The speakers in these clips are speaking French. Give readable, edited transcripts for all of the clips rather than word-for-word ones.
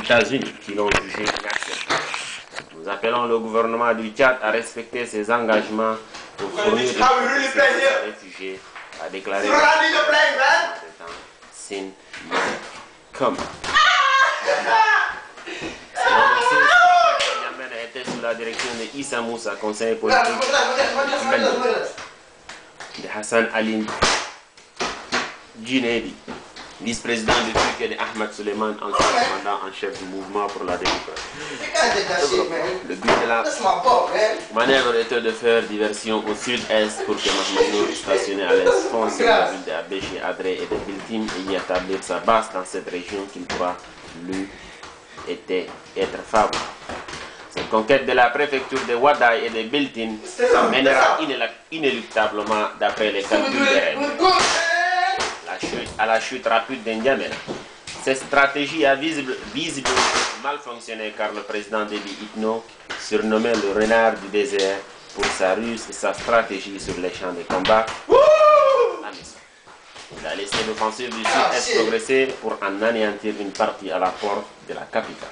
États-Unis qui l'ont jugé inacceptable. Nous appelons le gouvernement du Tchad à respecter ses engagements pour fournir des réfugiés, a déclaré Sin comme. Niamey était sous la direction de Issa Moussa, conseiller politique de Hassan Ali Djinédi, vice-président du PUC et de Ahmed Suleiman, ancien commandant en chef du mouvement pour la démocratie. Le but de la manœuvre était de faire diversion au sud-est pour que Mahmoud Nour, stationné à l'est, fonce sur la ville d'Abéché, Adré et de Biltim et y établir sa base dans cette région qu'il pourra lui être favorable. Cette conquête de la préfecture de Ouaddaï et de Biltim mènera inéluctablement, d'après les calculs des règles, à la chute rapide d'Indiamena. Cette stratégie a visiblement mal fonctionné car le président Déby Itno, surnommé le renard du désert pour sa ruse et sa stratégie sur les champs de combat, il a laissé l'offensive du sud-est progresser pour en anéantir une partie à la porte de la capitale.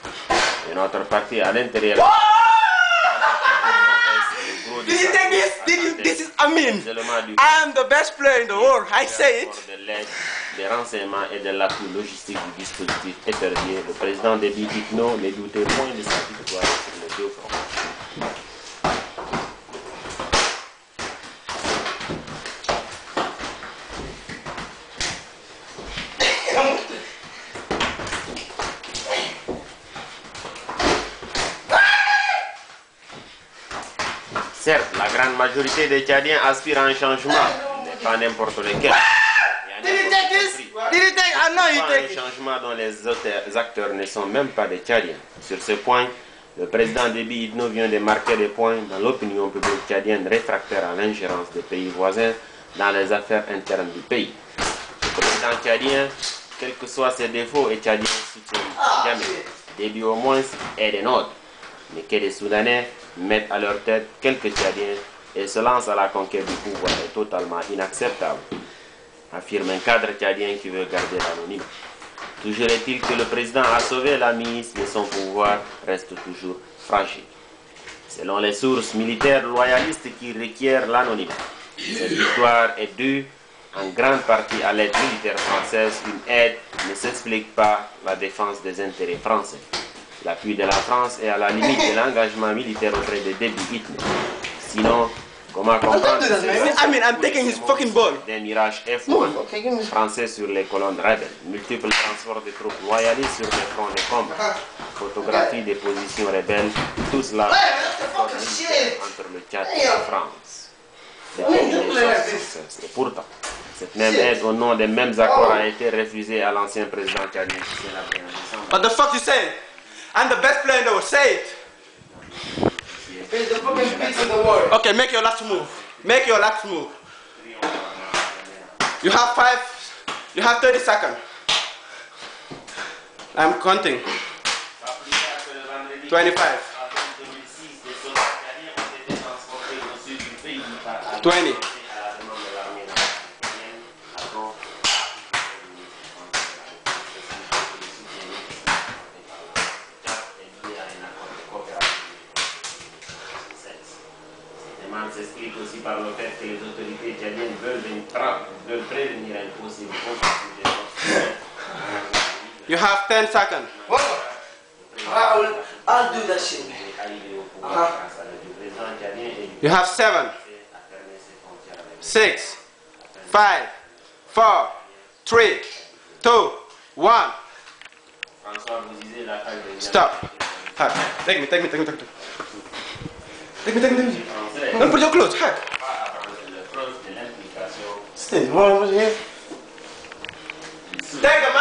Une autre partie à l'intérieur. Did you take this? This is Amin. I am the best player in the world. I say it. Des renseignements et de l'appui logistique du dispositif épervier, le président Déby Itno ne doutait point de sa victoire sur les deux fronts. Certes, la grande majorité des Tchadiens aspirent à un changement, mais pas n'importe lequel. Un changement dont les acteurs ne sont même pas des Tchadiens. Sur ce point, le président Déby Itno vient de marquer des points dans l'opinion publique tchadienne réfractaire à l'ingérence des pays voisins dans les affaires internes du pays. Le président tchadien, quels que soient ses défauts, et tchadiens soutiennent jamais. Déby au moins est des nôtres, mais que les Soudanais mettent à leur tête quelques Tchadiens et se lancent à la conquête du pouvoir est totalement inacceptable, affirme un cadre tchadien qui veut garder l'anonyme. Toujours est-il que le président a sauvé la mise, mais son pouvoir reste toujours fragile. Selon les sources militaires loyalistes qui requièrent l'anonymat, cette victoire est due en grande partie à l'aide militaire française, une aide ne s'explique pas la défense des intérêts français. L'appui de la France est à la limite de l'engagement militaire auprès de Déby Itno. Sinon, comment comprendre d'un mirage F1 français sur les colonnes rebelles, multiples transports de troupes loyalistes sur les fronts de combat, photographie des positions rebelles, tout cela entre le Tchad et la France. Et pourtant, cette même aide au nom des mêmes accords a été refusée à l'ancien président tchadien. What the fuck you say? I'm the best player in the world. Say it. He's the fucking beast in the world. Okay, make your last move. Make your last move. You have 30 seconds. I'm counting. 25. 20. S'explique aussi par le fait que les autorités tchadiennes veulent prévenir un possible conflit. You have 10 seconds. I'll do that shit. You have 7, 6, 5, 4, 3, 2, 1. Stop. Take me. Don't put your clothes. Hack. Stay. Take them